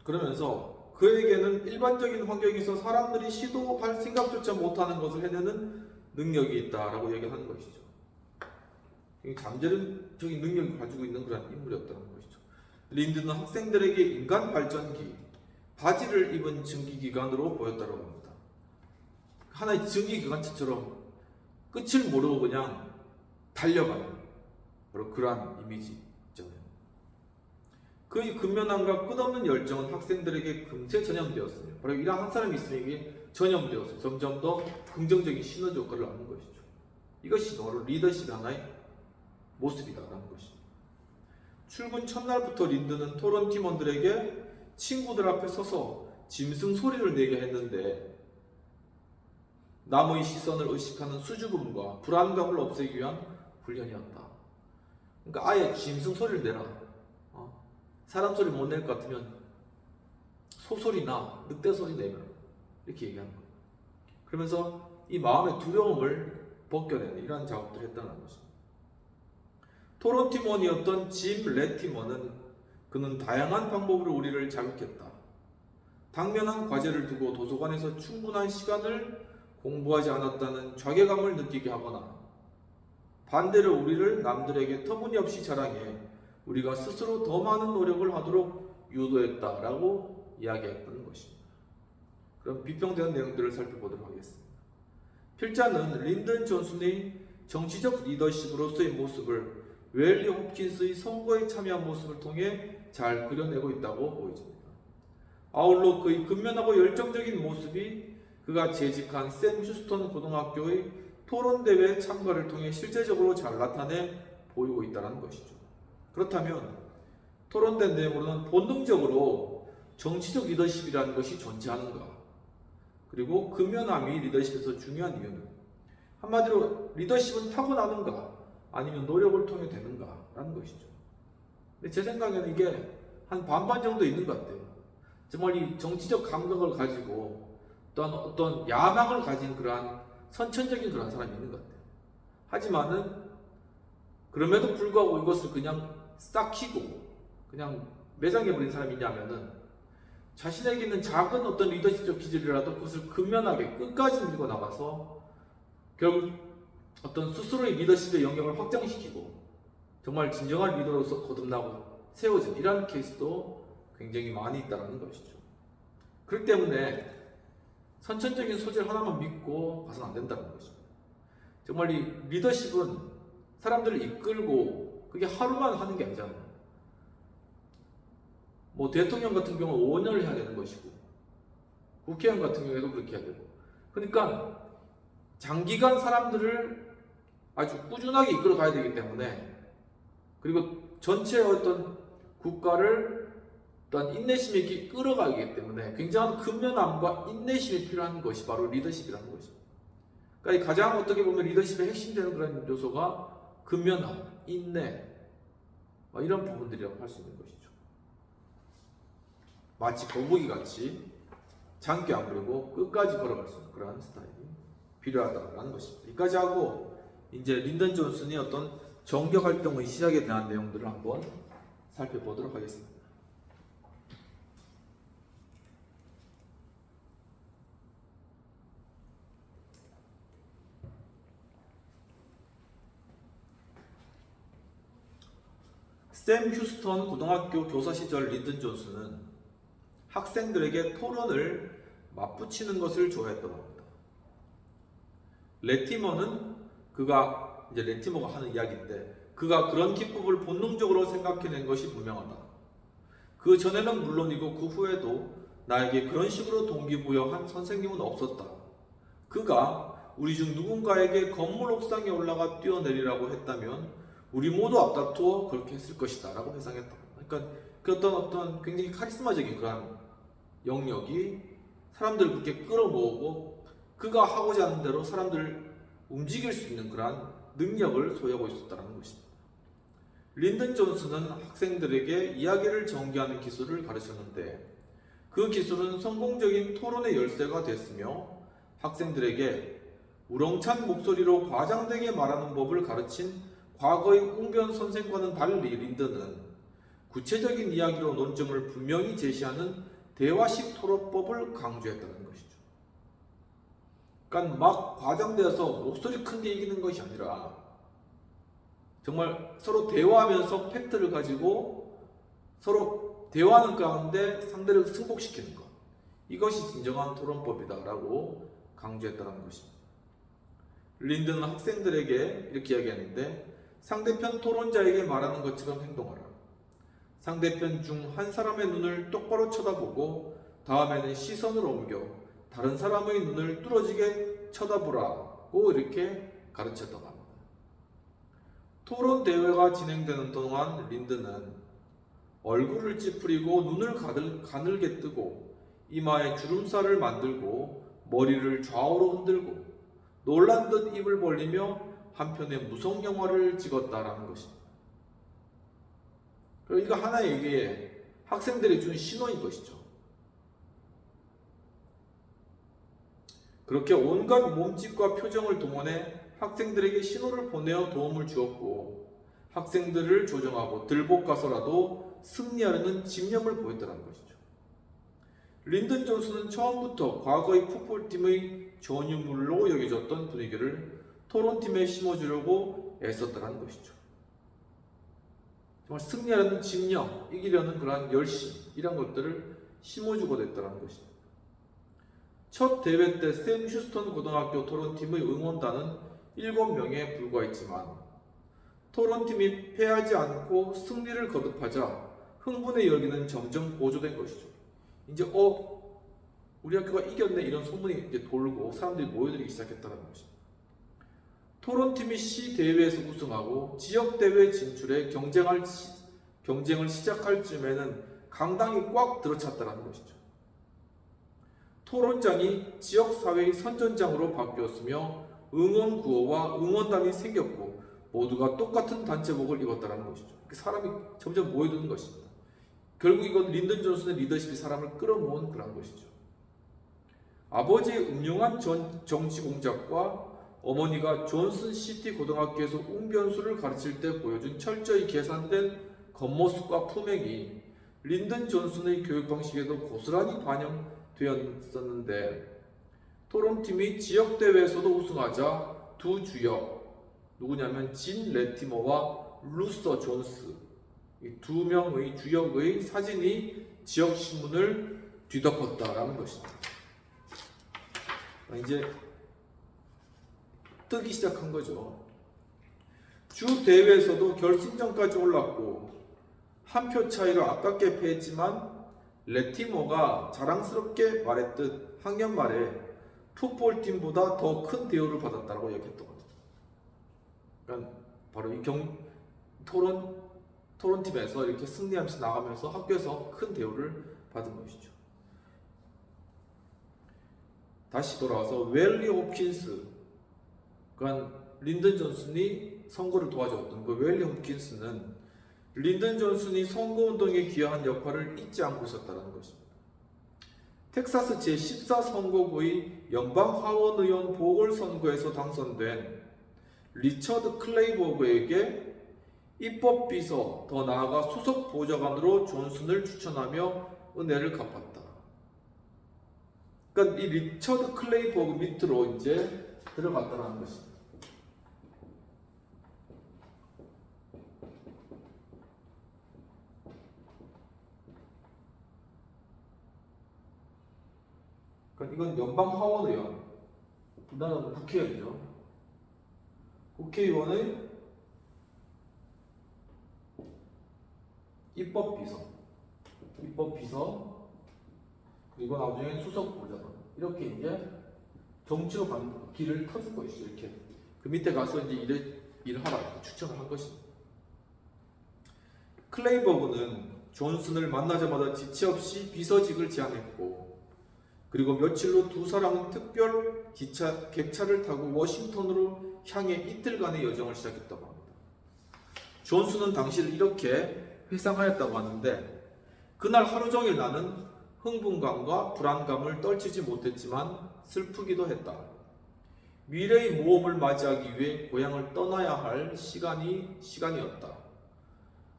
그러면서 그에게는 일반적인 환경에서 사람들이 시도할 생각조차 못하는 것을 해내는 능력이 있다라고 얘기하는 것이죠. 잠재적인 능력을 가지고 있는 그런 인물이었다는 것이죠. 린든은 학생들에게 인간 발전기, 바지를 입은 증기기관으로 보였다고 합니다. 하나의 증기기관차처럼 끝을 모르고 그냥 달려가는 바로 그러한 이미지 있잖아요. 그의 근면함과 끝없는 열정은 학생들에게 금세 전염되었으며 바로 이런 한 사람이 있으면 이게 전염되어서 점점 더 긍정적인 시너지 효과를 낳는 것이죠. 이것이 바로 리더십 하나의 모습이다라는 것입니다. 출근 첫날부터 린든은 토론 팀원들에게 친구들 앞에 서서 짐승 소리를 내게 했는데 남의 시선을 의식하는 수줍음과 불안감을 없애기 위한 훈련이었다. 그러니까 아예 짐승 소리를 내라. 사람 소리 못 낼 것 같으면 소소리나 늑대 소리 내면 이렇게 얘기하는 거예요. 그러면서 이 마음의 두려움을 벗겨내는 이러한 작업들을 했다는 것입니다. 토론 팀원이었던 짐 레티머는 그는 다양한 방법으로 우리를 자극했다. 당면한 과제를 두고 도서관에서 충분한 시간을 공부하지 않았다는 좌괴감을 느끼게 하거나 반대로 우리를 남들에게 터무니없이 자랑해 우리가 스스로 더 많은 노력을 하도록 유도했다라고 이야기했던 것입니다. 그럼 비평되는 내용들을 살펴보도록 하겠습니다. 필자는 린든 존슨의 정치적 리더십으로서의 모습을 웰리 홉킨스의 선거에 참여한 모습을 통해 잘 그려내고 있다고 보여집니다. 아울러 그의 근면하고 열정적인 모습이 그가 재직한 샘 휴스턴 고등학교의 토론대회 참가를 통해 실제적으로 잘 나타내 보이고 있다는 것이죠. 그렇다면 토론된 내용으로는 본능적으로 정치적 리더십이라는 것이 존재하는가? 그리고 근면함이 리더십에서 중요한 이유는 한마디로 리더십은 타고나는가? 아니면 노력을 통해 되는가? 라는 것이죠. 근데 제 생각에는 이게 한 반반 정도 있는 것 같아요. 정말 이 정치적 감각을 가지고 또한 어떤 야망을 가진 그러한 선천적인 그런 사람이 있는 것 같아요. 하지만은 그럼에도 불구하고 이것을 그냥 싹키고 그냥 매장해버린 사람이 있냐면은 자신에게 있는 작은 어떤 리더십적 기질이라도 그것을 근면하게 끝까지 밀고 나가서 결국 어떤 스스로의 리더십의 영역을 확장시키고 정말 진정한 리더로서 거듭나고 세워진 이런 케이스도 굉장히 많이 있다는 것이죠. 그렇기 때문에 선천적인 소질 하나만 믿고 가서는 안 된다는 것입니다. 정말 이 리더십은 사람들을 이끌고 그게 하루만 하는 게 아니잖아요. 뭐 대통령 같은 경우는 5년을 해야 되는 것이고 국회의원 같은 경우에도 그렇게 해야 되고 그러니까 장기간 사람들을 아주 꾸준하게 이끌어 가야 되기 때문에 그리고 전체의 어떤 국가를 또한 인내심 있게 끌어가기 때문에 굉장한 근면함과 인내심이 필요한 것이 바로 리더십이라는 것입니다. 그러니까 가장 어떻게 보면 리더십의 핵심되는 그런 요소가 근면함, 인내 이런 부분들이라고 할 수 있는 것이죠. 마치 거북이 같이 장기 안 부리고 끝까지 걸어갈 수 있는 그런 스타일이 필요하다는 것입니다. 여기까지 하고 이제 린든 존슨이 어떤 정격 활동의 시작에 대한 내용들을 한번 살펴보도록 하겠습니다. 샘 휴스턴 고등학교 교사 시절 린든 존슨은 학생들에게 토론을 맞붙이는 것을 좋아했다고 합니다. 레티머는 레티머가 하는 이야기인데 그가 그런 기법을 본능적으로 생각해낸 것이 분명하다. 그 전에는 물론이고 그 후에도 나에게 그런 식으로 동기부여한 선생님은 없었다. 그가 우리 중 누군가에게 건물 옥상에 올라가 뛰어내리라고 했다면 우리 모두 앞다투어 그렇게 했을 것이다 라고 회상했다. 그러니까 그 어떤 굉장히 카리스마적인 그런 영역이 사람들을 그렇게 끌어모으고 그가 하고자 하는 대로 사람들을 움직일 수 있는 그런 능력을 소유하고 있었다는 것입니다. 린든 존슨은 학생들에게 이야기를 전개하는 기술을 가르쳤는데 그 기술은 성공적인 토론의 열쇠가 됐으며 학생들에게 우렁찬 목소리로 과장되게 말하는 법을 가르친 과거의 웅변 선생과는 달리 린든은 구체적인 이야기로 논점을 분명히 제시하는 대화식 토론법을 강조했다는 것이죠. 그러니까 막 과장되어서 목소리 큰 게 이기는 것이 아니라 정말 서로 대화하면서 팩트를 가지고 서로 대화하는 가운데 상대를 승복시키는 것. 이것이 진정한 토론법이다라고 강조했다는 것입니다. 린든은 학생들에게 이렇게 이야기했는데 상대편 토론자에게 말하는 것처럼 행동하라. 상대편 중 한 사람의 눈을 똑바로 쳐다보고 다음에는 시선을 옮겨 다른 사람의 눈을 뚫어지게 쳐다보라고 이렇게 가르쳤다고 합니다. 토론 대회가 진행되는 동안 린든은 얼굴을 찌푸리고 눈을 가늘게 뜨고 이마에 주름살을 만들고 머리를 좌우로 흔들고 놀란 듯 입을 벌리며 한편의 무성 영화를 찍었다라는 것입니다. 이거 하나의 이게 학생들이 준 신호인 것이죠. 그렇게 온갖 몸짓과 표정을 동원해 학생들에게 신호를 보내어 도움을 주었고 학생들을 조정하고 들볶아서라도 승리하려는 집념을 보였다는 것이죠. 린든 존슨은 처음부터 과거의 풋볼팀의 전유물로 여겨졌던 분위기를 토론팀에 심어주려고 애썼다는 것이죠. 정말 승리하려는 집념, 이기려는 그러한 열심 이런 것들을 심어주고 됐다는 것입니다. 첫 대회 때 샘 휴스턴 고등학교 토론팀의 응원단은 7명에 불과했지만 토론팀이 패하지 않고 승리를 거듭하자 흥분의 열기는 점점 고조된 것이죠. 이제 우리 학교가 이겼네 이런 소문이 이제 돌고 사람들이 모여들기 시작했다는 것입니다. 토론팀이 시 대회에서 우승하고 지역 대회 진출에 경쟁을 시작할 즈음에는 강당이 꽉 들어찼다는 것이죠. 토론장이 지역사회의 선전장으로 바뀌었으며 응원 구호와 응원단이 생겼고 모두가 똑같은 단체복을 입었다는 것이죠. 사람이 점점 모여드는 것입니다. 결국 이건 린든 존슨의 리더십이 사람을 끌어모은 그런 것이죠. 아버지의 음흉한 정치 공작과 어머니가 존슨 시티 고등학교에서 웅변수를 가르칠 때 보여준 철저히 계산된 겉모습과 품행이 린든 존슨의 교육 방식에도 고스란히 반영되었었는데 토론팀이 지역대회에서도 우승하자 두 주역 누구냐면 진 레티머와 루서 존스 이 두 명의 주역의 사진이 지역신문을 뒤덮었다라는 것입니다. 이제 뜨기 시작한 거죠. 주 대회에서도 결승전까지 올랐고 한 표 차이로 아깝게 패했지만 레티머가 자랑스럽게 말했듯 학년 말에 풋볼팀보다 더 큰 대우를 받았다고 얘기했던 거죠. 그러니까 바로 이 토론팀에서 이렇게 승리하면서 나가면서 학교에서 큰 대우를 받은 것이죠. 다시 돌아와서 웰리 홉킨스, 그러니까 린든 존슨이 선거를 도와줬던 그 웰리 홉킨스는 린든 존슨이 선거운동에 기여한 역할을 잊지 않고 있었다는 것입니다. 텍사스 제14 선거구의 연방 하원의원 보궐선거에서 당선된 리처드 클레이버그에게 입법비서, 더 나아가 수석 보좌관으로 존슨을 추천하며 은혜를 갚았다. 그러니까 이 리처드 클레이버그 밑으로 이제 들어갔다는 것입니다. 그러니까 이건 연방 하원의원, 우리나라는 국회의원이죠. 국회의원의 입법비서, 그리고 나중에 수석 보좌관 이렇게 이제 정치로 가는 길을 터줄 것이죠. 이렇게 그 밑에 가서 이제 일을 하라 추천을 한 것입니다. 클레이버그는 존슨을 만나자마자 지체 없이 비서직을 제안했고, 그리고 며칠 후 두 사람은 특별 객차를 타고 워싱턴으로 향해 이틀간의 여정을 시작했다고 합니다. 존슨은 당시를 이렇게 회상하였다고 하는데, 그날 하루 종일 나는 흥분감과 불안감을 떨치지 못했지만 슬프기도 했다. 미래의 모험을 맞이하기 위해 고향을 떠나야 할 시간이었다.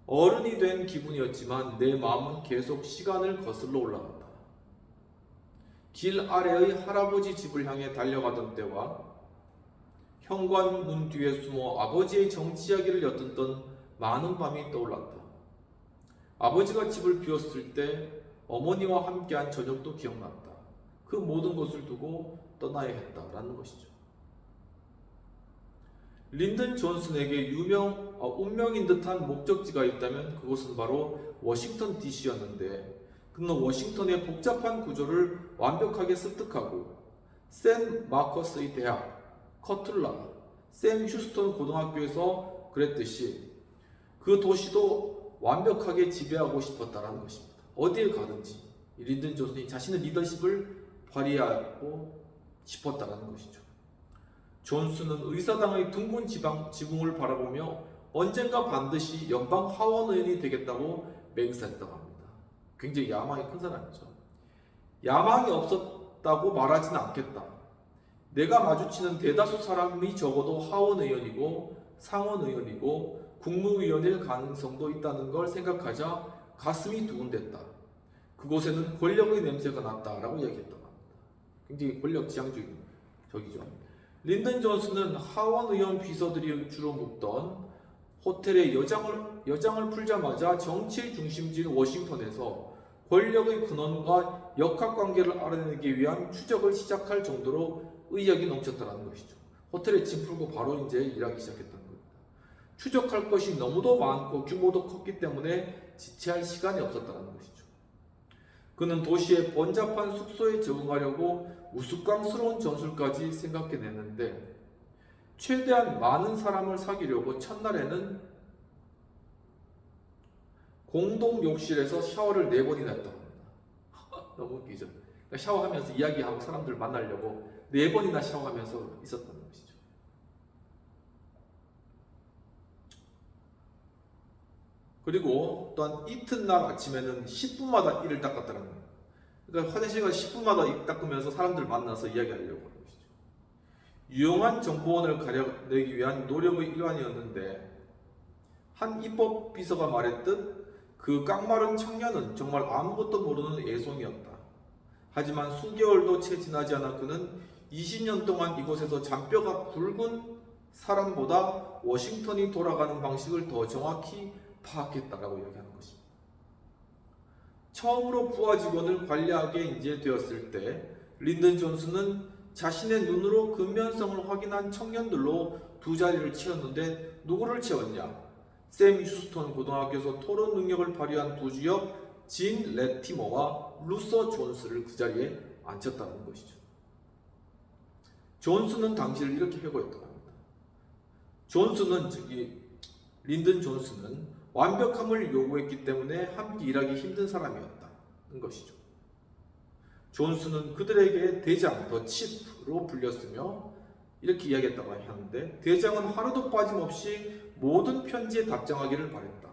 어른이 된 기분이었지만 내 마음은 계속 시간을 거슬러 올라갔다. 길 아래의 할아버지 집을 향해 달려가던 때와 현관문 뒤에 숨어 아버지의 정치 이야기를 엿듣던 많은 밤이 떠올랐다. 아버지가 집을 비웠을 때 어머니와 함께한 저녁도 기억났다. 그 모든 것을 두고 떠나야 했다라는 것이죠. 린든 존슨에게 운명인 듯한 목적지가 있다면 그곳은 바로 워싱턴 DC였는데, 그는 워싱턴의 복잡한 구조를 완벽하게 습득하고 샌 마커스의 대학, 커툴라, 샘 휴스턴 고등학교에서 그랬듯이 그 도시도 완벽하게 지배하고 싶었다라는 것입니다. 어디에 가든지 린든 존슨이 자신의 리더십을 발휘하고 싶었다라는 것이죠. 존슨은 의사당의 둥근 지붕을 바라보며 언젠가 반드시 연방 하원 의원이 되겠다고 맹세했다고 합니다. 굉장히 야망이 큰 사람이죠. 야망이 없었다고 말하지는 않겠다. 내가 마주치는 대다수 사람이 적어도 하원 의원이고 상원 의원이고 국무위원일 가능성도 있다는 걸 생각하자 가슴이 두근댔다. 그곳에는 권력의 냄새가 났다라고 이야기했다고 합니다. 굉장히 권력 지향적이죠. 린든 존슨은 하원 의원 비서들이 주로 묵던 호텔에 여장을 풀자마자 정치의 중심지인 워싱턴에서 권력의 근원과 역학관계를 알아내기 위한 추적을 시작할 정도로 의욕이 넘쳤다는 것이죠. 호텔에 짐 풀고 바로 이제 일하기 시작했다는 겁니다. 추적할 것이 너무도 많고 규모도 컸기 때문에 지체할 시간이 없었다는 것이죠. 그는 도시의 번잡한 숙소에 적응하려고 우스꽝스러운 전술까지 생각해냈는데, 최대한 많은 사람을 사귀려고 첫날에는 공동 욕실에서 샤워를 4번이나 했다고 합니다. 너무 웃기죠. 그러니까 샤워하면서 이야기하고 사람들 만나려고 4번이나 샤워하면서 있었다는 것이죠. 그리고 또한 이튿날 아침에는 10분마다 이를 닦았다는 거예요. 그러니까 화장실 가서 10분마다 입 닦으면서 사람들 만나서 이야기하려고 하는 것이죠. 유용한 정보원을 가려내기 위한 노력의 일환이었는데, 한 입법 비서가 말했듯 그 깡마른 청년은 정말 아무것도 모르는 애송이었다. 하지만 수개월도 채 지나지 않아 그는 20년 동안 이곳에서 잔뼈가 굵은 사람보다 워싱턴이 돌아가는 방식을 더 정확히 파악했다라고 이야기하는 것입니다. 처음으로 부하 직원을 관리하게 이제 되었을 때 린든 존슨은 자신의 눈으로 근면성을 확인한 청년들로 두 자리를 채웠는데 누구를 채웠냐? 샘 휴스턴 고등학교에서 토론 능력을 발휘한 두 주역 진 레티머와 루서 존스를 그 자리에 앉혔다는 것이죠. 존슨은 당시를 이렇게 회고했다고 합니다. 린든 존슨은 완벽함을 요구했기 때문에 함께 일하기 힘든 사람이었다는 것이죠. 존슨은 그들에게 대장, 더 칩으로 불렸으며 이렇게 이야기했다고 하는데, 대장은 하루도 빠짐없이 모든 편지에 답장하기를 바랬다.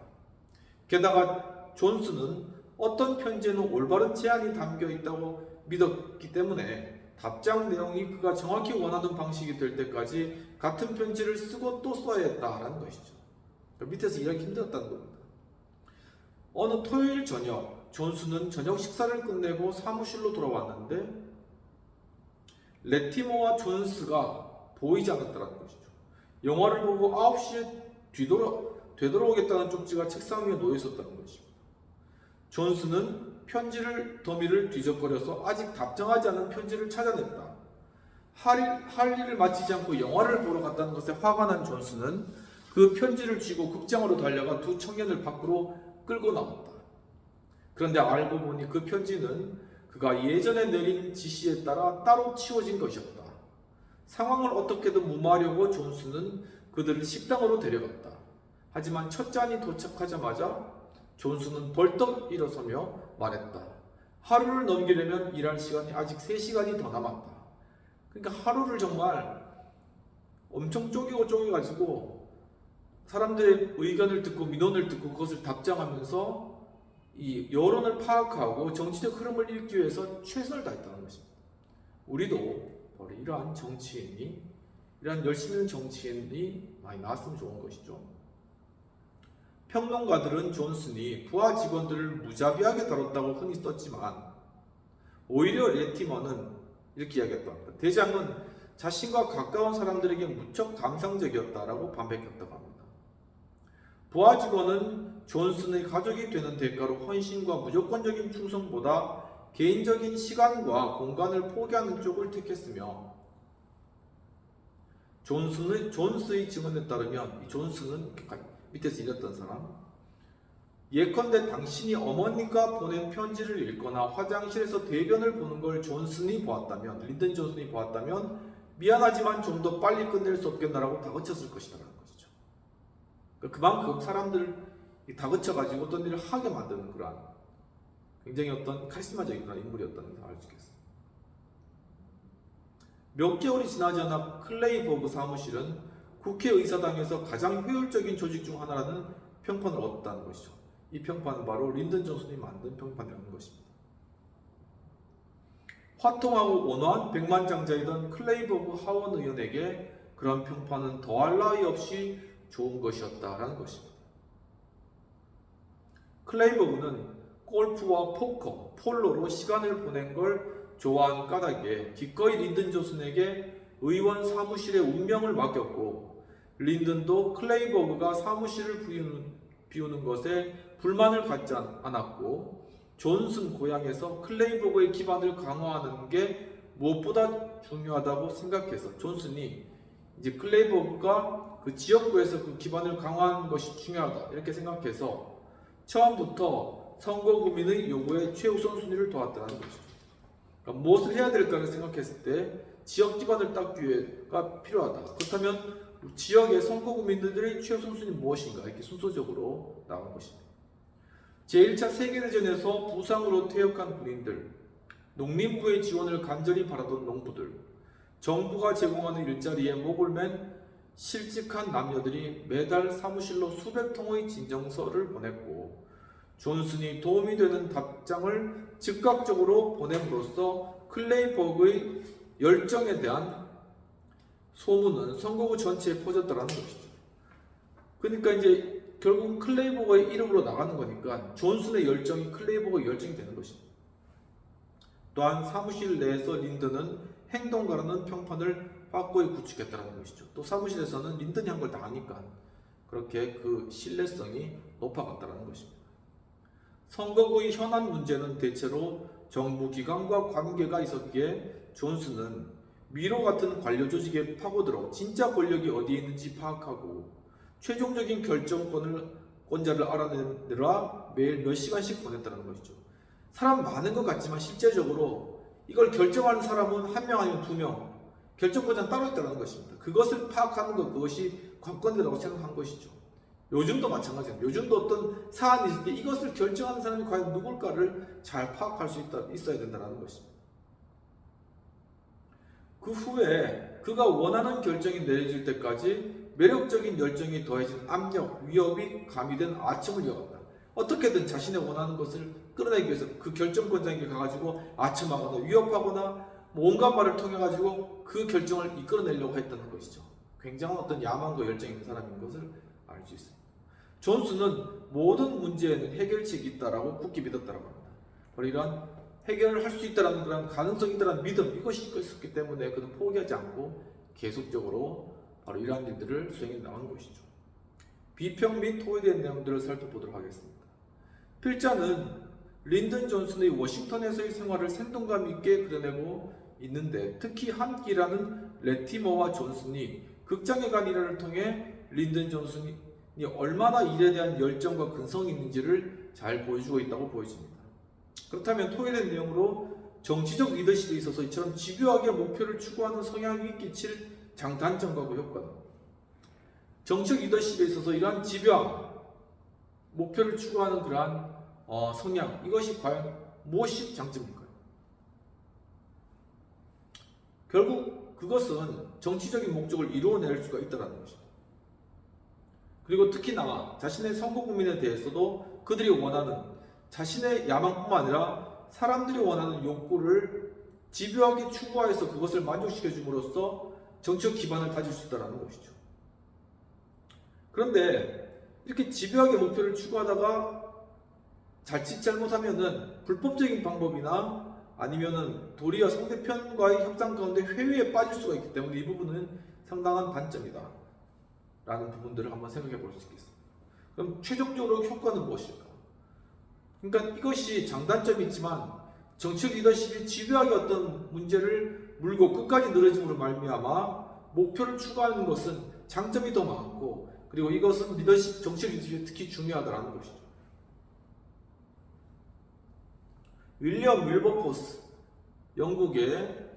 게다가 존슨은 어떤 편지에는 올바른 제안이 담겨 있다고 믿었기 때문에 답장 내용이 그가 정확히 원하는 방식이 될 때까지 같은 편지를 쓰고 또 써야 했다라는 것이죠. 밑에서 일하기 힘들었다는 겁니다. 어느 토요일 저녁, 존슨은 저녁 식사를 끝내고 사무실로 돌아왔는데 레티머와 존스가 보이지 않았다는 것이죠. 영화를 보고 9시에 되돌아오겠다는 쪽지가 책상 위에 놓여 있었다는 것입니다. 존슨은 더미를 뒤적거려서 아직 답장하지 않은 편지를 찾아냈다. 할 일을 마치지 않고 영화를 보러 갔다는 것에 화가 난 존슨은 그 편지를 쥐고 극장으로 달려가 두 청년을 밖으로 끌고 나왔다. 그런데 알고 보니 그 편지는 그가 예전에 내린 지시에 따라 따로 치워진 것이었다. 상황을 어떻게든 무마하려고 존슨은 그들을 식당으로 데려갔다. 하지만 첫 잔이 도착하자마자 존슨은 벌떡 일어서며 말했다. 하루를 넘기려면 일할 시간이 아직 3시간이 더 남았다. 그러니까 하루를 정말 엄청 쪼개가지고 사람들의 의견을 듣고 민원을 듣고 그것을 답장하면서 이 여론을 파악하고 정치적 흐름을 읽기 위해서 최선을 다했다는 것입니다. 우리도 바로 이러한 정치인이, 이러한 열심히 있는 정치인이 많이 나왔으면 좋은 것이죠. 평론가들은 존슨이 부하 직원들을 무자비하게 다뤘다고 흔히 썼지만 오히려 레티머는 이렇게 이야기했다. 대장은 자신과 가까운 사람들에게 무척 감상적이었다라고 반백했다고 합니다. 부하 직원은 존슨의 가족이 되는 대가로 헌신과 무조건적인 충성보다 개인적인 시간과 공간을 포기하는 쪽을 택했으며 존스의 증언에 따르면 이 존슨은 밑에서 읽었던 사람, 예컨대 당신이 어머니가 보낸 편지를 읽거나 화장실에서 대변을 보는 걸 존슨이 보았다면, 린든 존슨이 보았다면 미안하지만 좀 더 빨리 끝낼 수 없겠나라고 다그쳤을 것이라는 것이죠. 그만큼 사람들 다그쳐가지고 어떤 일을 하게 만드는 그러한 굉장히 어떤 카리스마적인 그런 인물이었다는 것을 알 수 있겠습니다. 몇 개월이 지나지 않아 클레이버그 사무실은 국회의사당에서 가장 효율적인 조직 중 하나라는 평판을 얻었다는 것이죠. 이 평판은 바로 린든 존슨이 만든 평판이라는 것입니다. 화통하고 온화한 백만장자이던 클레이버그 하원 의원에게 그런 평판은 더할 나위 없이 좋은 것이었다라는 것입니다. 클레이버그는 골프와 포커, 폴로로 시간을 보낸 걸 좋아하는 까닭에 기꺼이 린든 존슨에게 의원 사무실의 운명을 맡겼고, 린든도 클레이버그가 사무실을 비우는 것에 불만을 갖지 않았고, 존슨 고향에서 클레이버그의 기반을 강화하는 게 무엇보다 중요하다고 생각해서 존슨이 이제 클레이버그가 그 지역구에서 그 기반을 강화하는 것이 중요하다 이렇게 생각해서 처음부터 선거구민의 요구에 최우선 순위를 둬왔다는 거죠. 그러니까 무엇을 해야 될까를 생각했을 때 지역 기반을 닦기 위해가 필요하다. 그렇다면 지역의 선거구민들의 최우선 순위는 무엇인가 이렇게 순서적으로 나간 것입니다. 제1차 세계대전에서 부상으로 퇴역한 군인들, 농림부의 지원을 간절히 바라던 농부들, 정부가 제공하는 일자리에 목을 맨 실직한 남녀들이 매달 사무실로 수백 통의 진정서를 보냈고, 존슨이 도움이 되는 답장을 즉각적으로 보냄으로써 클레이버그의 열정에 대한 소문은 선거구 전체에 퍼졌다는 것이죠. 그러니까 이제 결국 클레이버그의 이름으로 나가는 거니까 존슨의 열정이 클레이버그의 열정이 되는 것입니다. 또한 사무실 내에서 린든은 행동가라는 평판을 확고히 구축했다는 것이죠. 또 사무실에서는 린든이 한 걸 다 아니까 그렇게 그 신뢰성이 높아갔다는 것입니다. 선거구의 현안 문제는 대체로 정부 기관과 관계가 있었기에 존슨은 미로 같은 관료 조직에 파고들어 진짜 권력이 어디에 있는지 파악하고 최종적인 결정권자를 알아내느라 매일 몇 시간씩 보냈다는 것이죠. 사람 많은 것 같지만 실제적으로 이걸 결정하는 사람은 한 명 아니면 2명, 결정권자는 따로 있다는 것입니다. 그것을 파악하는 것, 그것이 관건이라고 생각한 것이죠. 요즘도 마찬가지입니다. 요즘도 어떤 사안이 있을 때 이것을 결정하는 사람이 과연 누굴까를 잘 파악할 수 있어야 된다는 것입니다. 그 후에 그가 원하는 결정이 내려질 때까지 매력적인 열정이 더해진 압력, 위협이 가미된 아첨을 이어간다. 어떻게든 자신의 원하는 것을 끌어내기 위해서 그 결정권자에게 가가지고 아첨하거나 위협하거나 온갖 말을 통해 가지고 그 결정을 이끌어내려고 했다는 것이죠. 굉장한 어떤 야망과 열정이 있는 사람인 것을 알 수 있습니다. 존슨은 모든 문제에는 해결책이 있다라고 굳게 믿었다고 합니다. 바로 이러한 해결을 할 수 있다는 그런 가능성이 있다는 믿음, 이것이 있었기 때문에 그는 포기하지 않고 계속적으로 바로 이러한 일들을 수행해 나간 것이죠. 비평 및 토의에 대한 내용들을 살펴보도록 하겠습니다. 필자는 린든 존슨의 워싱턴에서의 생활을 생동감 있게 그려내고 있는데, 특히 한 끼라는 레티머와 존슨이 극장에 간 일화를 통해 린든 존슨이 얼마나 일에 대한 열정과 근성이 있는지를 잘 보여주고 있다고 보여집니다. 그렇다면 토의된 내용으로 정치적 리더십에 있어서 이처럼 집요하게 목표를 추구하는 성향이 끼칠 장단점과 그 효과는, 정치적 리더십에 있어서 이러한 집요함, 목표를 추구하는 그러한 성향, 이것이 과연 무엇이 장점일까요? 결국 그것은 정치적인 목적을 이루어낼 수가 있다는 것이죠. 그리고 특히나 자신의 선거 국민에 대해서도 그들이 원하는 자신의 야망뿐만 아니라 사람들이 원하는 욕구를 집요하게 추구하여서 그것을 만족시켜 줌으로써 정치적 기반을 다질 수 있다는 것이죠. 그런데 이렇게 집요하게 목표를 추구하다가 자칫 잘못하면은 불법적인 방법이나 아니면은 도리어 상대편과의 협상 가운데 회유에 빠질 수가 있기 때문에 이 부분은 상당한 단점이다 라는 부분들을 한번 생각해 볼 수 있겠습니다. 그럼 최종적으로 효과는 무엇일까? 그러니까 이것이 장단점이 있지만 정치 리더십이 집요하게 어떤 문제를 물고 끝까지 늘어짐으로 말미암아 목표를 추구하는 것은 장점이 더 많고, 그리고 이것은 정치 리더십이 특히 중요하다는 것이죠. 윌리엄 윌버포스, 영국의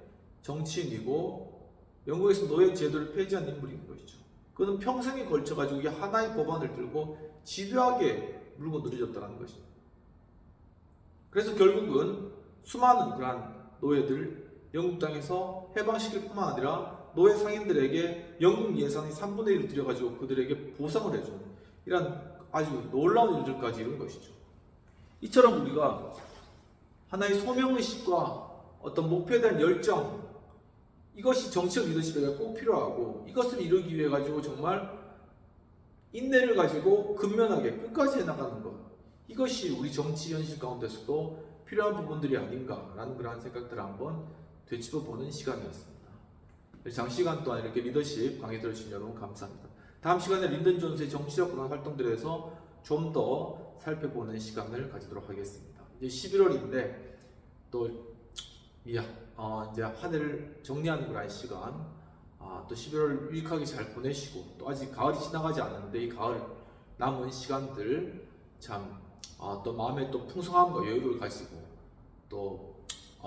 정치인이고 영국에서 노예 제도를 폐지한 인물인 것이죠. 그는 평생에 걸쳐가지고 이 하나의 법안을 들고 집요하게 물고 늘어졌다는 것입니다. 그래서 결국은 수많은 그러한 노예들 영국 땅에서 해방시킬 뿐만 아니라 노예 상인들에게 영국 예산의 3분의 1을 들여가지고 그들에게 보상을 해주는 이런 아주 놀라운 일들까지 이룬 것이죠. 이처럼 우리가 하나의 소명의식과 어떤 목표에 대한 열정, 이것이 정치적 리더십에 꼭 필요하고, 이것을 이루기 위해 가지고 정말 인내를 가지고 근면하게 끝까지 해나가는 것, 이것이 우리 정치 현실 가운데서도 필요한 부분들이 아닌가라는 그러한 생각들을 한번 되짚어보는 시간이었습니다. 장시간 동안 이렇게 리더십 강의 들어주신 여러분 감사합니다. 다음 시간에 린든 존스의 정치적 그런 활동들에 대해서 좀 더 살펴보는 시간을 가지도록 하겠습니다. 이제 11월인데 또 이제 한 해를 정리하는 그런 시간, 또 11월 유익하게 잘 보내시고, 또 아직 가을이 지나가지 않았는데 이 가을 남은 시간들 참 또 마음에 또 풍성함과 여유를 가지고 또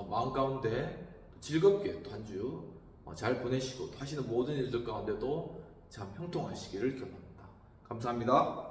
마음 가운데 즐겁게 또 한 주 잘 보내시고, 또 하시는 모든 일들 가운데도 참 형통하시기를 기원합니다. 감사합니다.